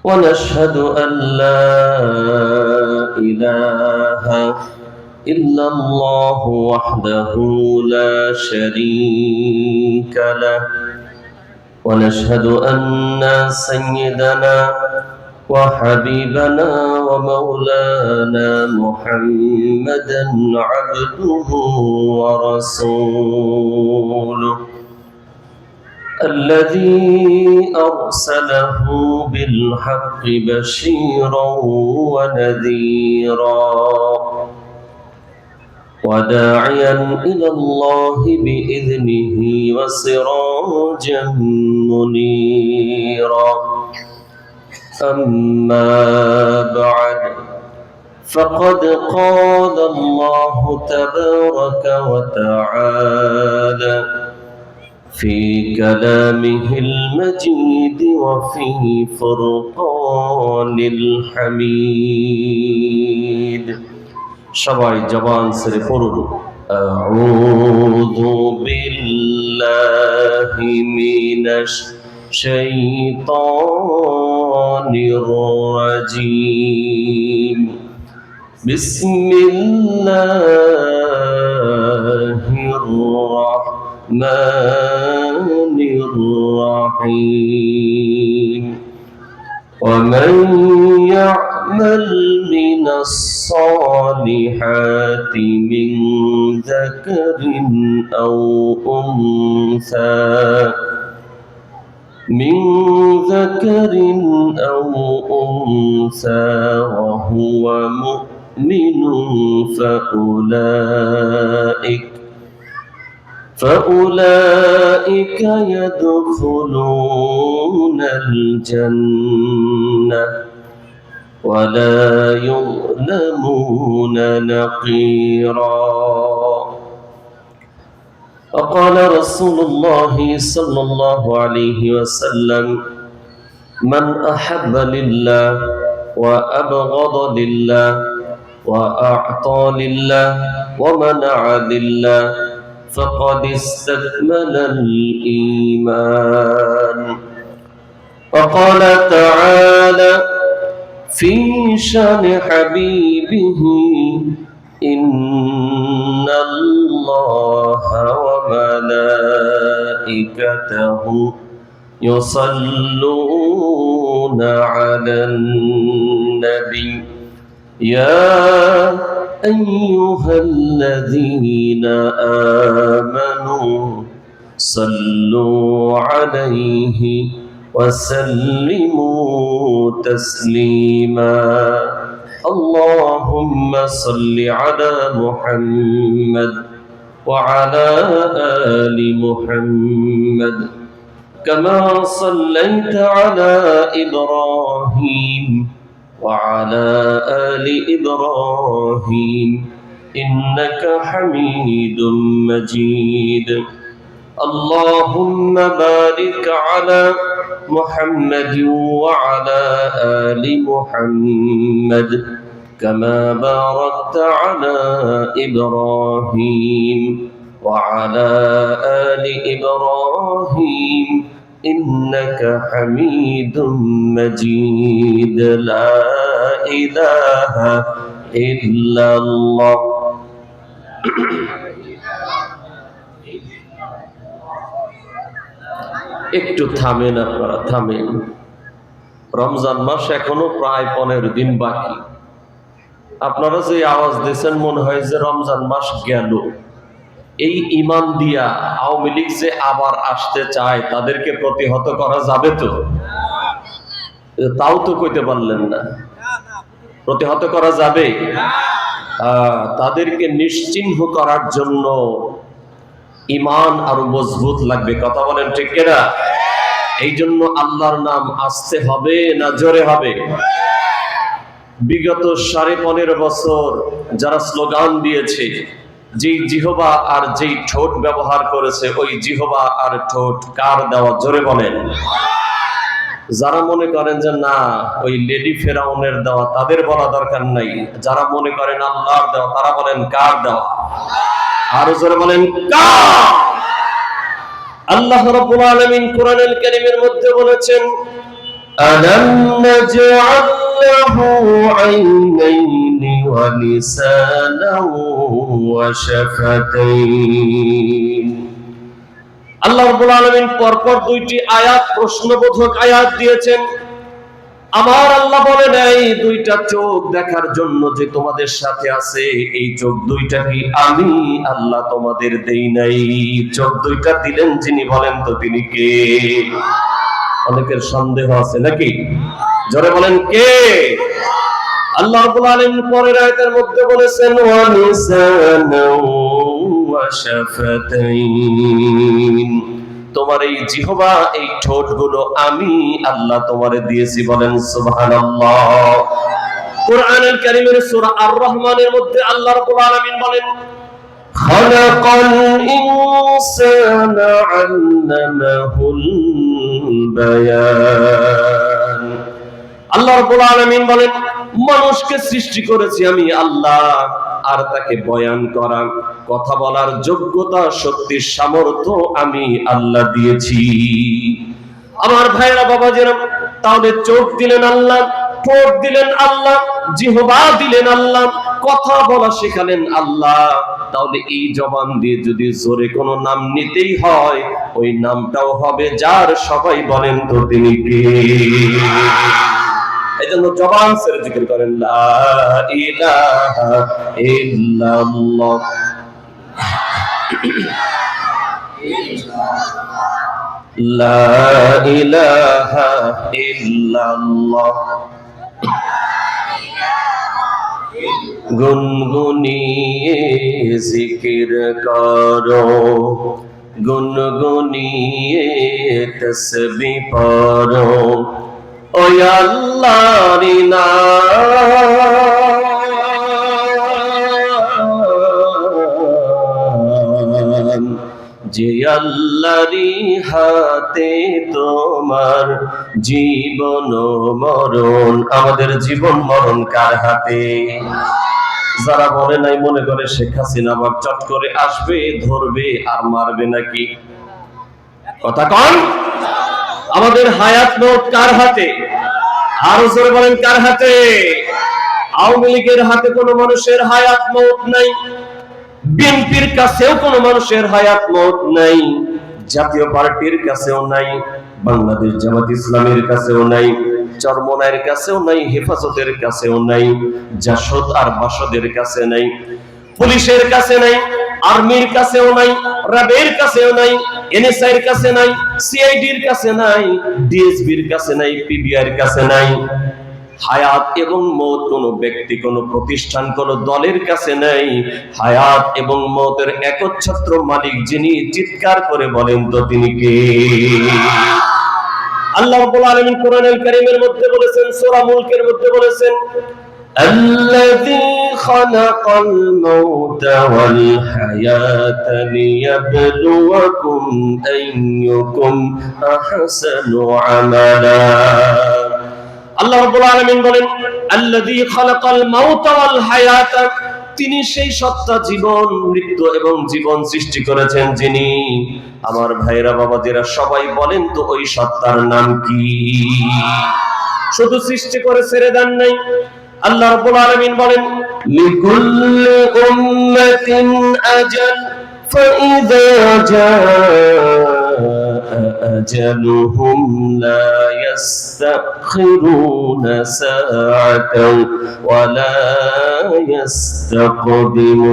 ونشهد أن لا إله إلا الله وحده لا شريك له، ونشهد أن سيدنا وحبيبنا ومولانا محمدا عبده ورسوله الذي أرسله بالحق بشيرا ونذيرا وداعيا إلى الله بإذنه وسراجا منيرا. أما بعد، فقد قال الله تبارك وتعالى في كلامه المجيد وفي فرقان الحميد. সবাই জবান ছেড়ে পড়ুন, আউযু বিল্লাহি মিনাশ শাইতানির রাজীম। বিসমিল্লাহির রাহমানির রাহিম। ومن يعمل من الصالحات من ذكر أو أنثى وهو مؤمن فأولئك يدخلون الجنة ولا يظلمون نقيرا. وقال رسول الله صلى الله عليه وسلم: من أحب لله وأبغض لله وأعطى لله ومنع لله فقد استكمل الإيمان. وقال تعالى في شأن حبيبه: إن الله وملائكته يصلون على النبي يا أيها الذين آمنوا صلوا عليه وسلموا تسليما. اللهم صل على محمد وعلى آل محمد كما صليت على إبراهيم وعلى آل إبراهيم إنك حميد مجيد. اللهم بارك على محمد وعلى آل محمد كما باركت على إبراهيم وعلى آل إبراهيم إنك حميد مجيد. لا إله إلا الله. একটু থামেন, আপনারা থামেন। রমজান মাস এখনো প্রায় 15 দিন বাকি। আপনারা যে আওয়াজ দিয়েছেন মনে হয় যে রমজান মাস গেল। এই ঈমান দিয়া আওয়ামী লীগ যে আবার আসতে চায় তাদেরকে প্রতিহত করা যাবে তো? তাও তো কইতে পারলেন না। প্রতিহত করা যাবে? তাদেরকে নিশ্চিহ্ন করার জন্য ঈমান আরো মজবুত লাগবে। কথা বলেন ঠিক কিনা? এই জন্য আল্লাহর নাম আসতে হবে না জোরে হবে? বিগত 15.5 বছর যারা স্লোগান দিয়েছে, যেই জিহবা আর যেই ঠোঁট ব্যবহার করেছে, ওই জিহবা আর ঠোঁট কার দেওয়া জোরে বলেন? যারা মনে করেন যে না ওই লেডি ফেরাউনের দেওয়া, তাদের বলা দরকার নাই। যারা মনে করেন আল্লাহর দেওয়া, তারা বলেন কার দেওয়া? আরো জোরে বলেন কার? আল্লাহ রাব্বুল আলামিন কোরআনুল কারীমের মধ্যে বলেছেন, ألم نجعل له عينين ولسانا وشفتين আল্লাহ রাব্বুল আলামিন পরপর দুইটি আয়াত প্রশ্নবোধক আয়াত দিয়েছেন। আমার আল্লাহ বলে নাই দুইটা চোখ দেখার জন্য যে তোমাদের সাথে আছে, এই চোখ দুইটা কি আমি আল্লাহ তোমাদের দেই নাই? চোখ দুইটা দিলেন যিনি, বলেন তো তিনি কে? অনেকের সন্দেহ আছে নাকি? জোরে বলেন কে? আল্লাহ রাব্বুল আলামিন পরের আয়াতের মধ্যে বলেছেন ওয়া লিসানা ওয়া শাফাতাইন, তোমার এই জিহ্বা, এই ঠোঁটগুলো আমি আল্লাহ তোমারে দিয়েছি, বলেন সুবহানাল্লাহ। কোরআনুল কারীমের সূরা আর রহমানের মধ্যে আল্লাহ রাব্বুল আলামিন বলেন খালাকাল ইনসানা আল্লামাহুল বায়ান। আল্লাহ রাব্বুল আলামিন বলেন মানুষকে সৃষ্টি করেছি আমি আল্লাহ, আর তাকে বয়ান করা, কথা বলার যোগ্যতা, শক্তি, সামর্থ্য আমি আল্লাহ দিয়েছি। আমার ভাইরা বাবাজিরা, তাহলে চোখ দিলেন আল্লাহ, ঠোঁট দিলেন আল্লাহ, জিহ্বা দিলেন আল্লাহ, কথা বলা শেখালেন আল্লাহ। তাহলে এই জবান দিয়ে যদি জোরে কোনো নাম নিতেই হয়, ওই নামটাও হবে যার, সবাই বলেন তো তিনি কে? এজন্য জবান ছেড়ে জিকির করেন লা ইলাহা ইল্লাল্লাহ, লা ইলাহা ইল্লাল্লাহ। গুনগুনিয়ে জিকির করো, গুনগুনিয়ে তাসবিহ পড়ো, ও আল্লাহর নাম, যে আল্লাহর হাতে তোমার জীবন মরণ। আমাদের জীবন মরণ কার হাতে? যারা বলে নাই মনে করে শেখ হাসিনা আবার চট করে আসবে, ধরবে আর মারবে নাকি? কথা কন। আমাদের হায়াত মওত কার হাতে? আরো জোরে বলেন কার হাতে? আওয়ামী লীগের হাতে কোনো মানুষের হায়াত মওত নাই, বিএনপির কাছেও কোনো মানুষের হায়াত মওত নাই, জাতীয় পার্টির কাছেও নাই, বাংলাদেশ জামাত ইসলামের কাছেও নাই, চরমনায়ের কাছেও নাই, হেফাজতের কাছেও নাই, জাসদ আর বাসদের কাছে নাই, পুলিশের কাছে নাই, আর্মির কাছেও নাই, র্যাবের কাছেও নাই, এনএসআই এর কাছে নাই, সিআইডির কাছে নাই, ডিএসবির কাছে নাই, পিবিআই এর কাছে নাই। হায়াত এবং মওত কোন ব্যক্তি, কোন প্রতিষ্ঠান, কোন দলের কাছে নাই। হায়াত এবং মওতের একচ্ছত্র মালিক যিনি, চিৎকার করে বলেন তো তিনি কে? আল্লাহ রাব্বুল আলামিন কোরআনুল কারীমের মধ্যে বলেছেন, সূরা মুলকের মধ্যে বলেছেন الذي خلق الموت والحياة ليبلوكم أيكم أحسن عملا। আল্লাহ রাব্বুল আলামিন বলেন আল্লাযী খালাকাল মাউতা ওয়াল হায়াতা, তিনি সেই সত্তা, জীবন, মৃত্যু এবং জীবন সৃষ্টি করেছেন যিনি। আমার ভাইরা বাবাজিরা, সবাই বলেন তো ওই সত্তার নাম কি? শুধু সৃষ্টি করে ছেড়ে দেন নাই। আল্লাহ রাব্বুল আলামিন বলেন লিকুল্লি উম্মাতিন আজাল ফাইযা জাআ আজালুহুম লা ইস্তাখিরুনা সাআতাও ওয়া লা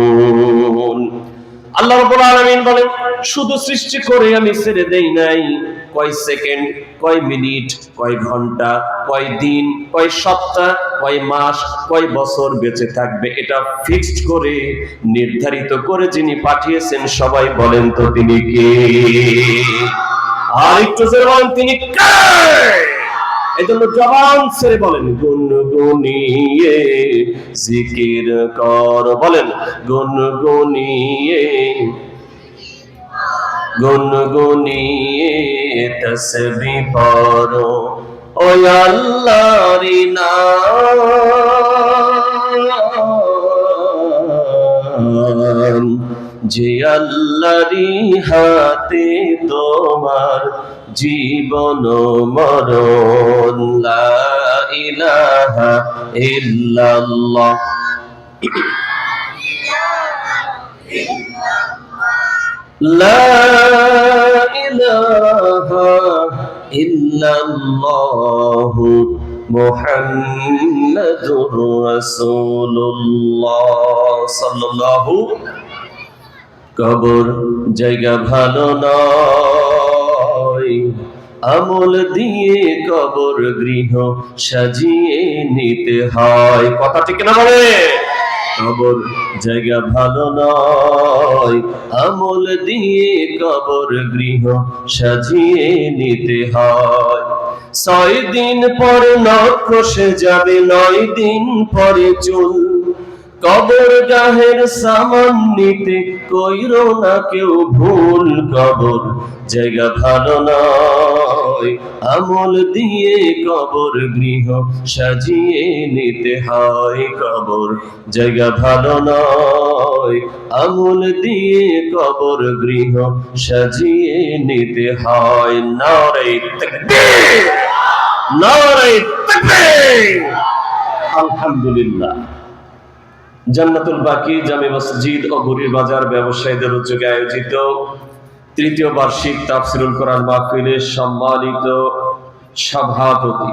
ইস্তাকদিমুন। আল্লাহ রাব্বুল আলামিন বলেন শুধু সৃষ্টি করে আমি ছেড়ে দেই নাই। কয় সেকেন্ড, কয় মিনিট, কয় ঘন্টা, কয় দিন, কয় সপ্তাহ, কয় মাস, কয় বছর বেঁচে থাকবে, এটা ফিক্সড করে, নির্ধারিত করে যিনি পাঠিয়েছেন, সবাই বলেন তো তিনি কে? আর একটু জোরে বলেন তিনি কে? এজন্য জবান ছেড়ে বলেন গুনগুনিয়ে জিকির কর, বলেন গুনগুনিয়ে, গুনগুনিয়ে তাসবিহ পড়ো, ও আল্লাহর নাম, যে আল্লাহর হাতে তোমার জীবন মরণ। ইলাহা ইল্লাল্লাহ লা ইলাহা ইল্লাল্লাহু মুহাম্মাদুর রাসূলুল্লাহ সাল্লাল্লাহু। কবর জায়গা ভালো নয়, আমল দিয়ে কবর গৃহ সাজিয়ে নিতে হয়। কথা ঠিক না বলে? কবর জায়গা ভালো নয়, আমল দিয়ে কবর গৃহ সাজিয়ে নিতে হয়। 6 দিন পরে নখ খসে যাবে, 9 দিন পরে চুল। কবর গাহের সামান নিতে কইরো না কেউ ভুল। কবর জায়গা ভালো নয়, আমল দিয়ে কবর গৃহ সাজিয়ে নিতে হয়। কবর জায়গা ভালো নয়, আমল দিয়ে কবর গৃহ সাজিয়ে নিতে হয়। নারে তাকবীর, নারে তাকবীর। আলহামদুলিল্লাহ। জান্নাতুল বাকি জামে মসজিদ ও ঘুরির বাজার ব্যবসায়ীদের উদ্যোগে আয়োজিত ৩য় বার্ষিক তাফসিরুল কোরআন মাহফিলের সম্মানিত সভাপতি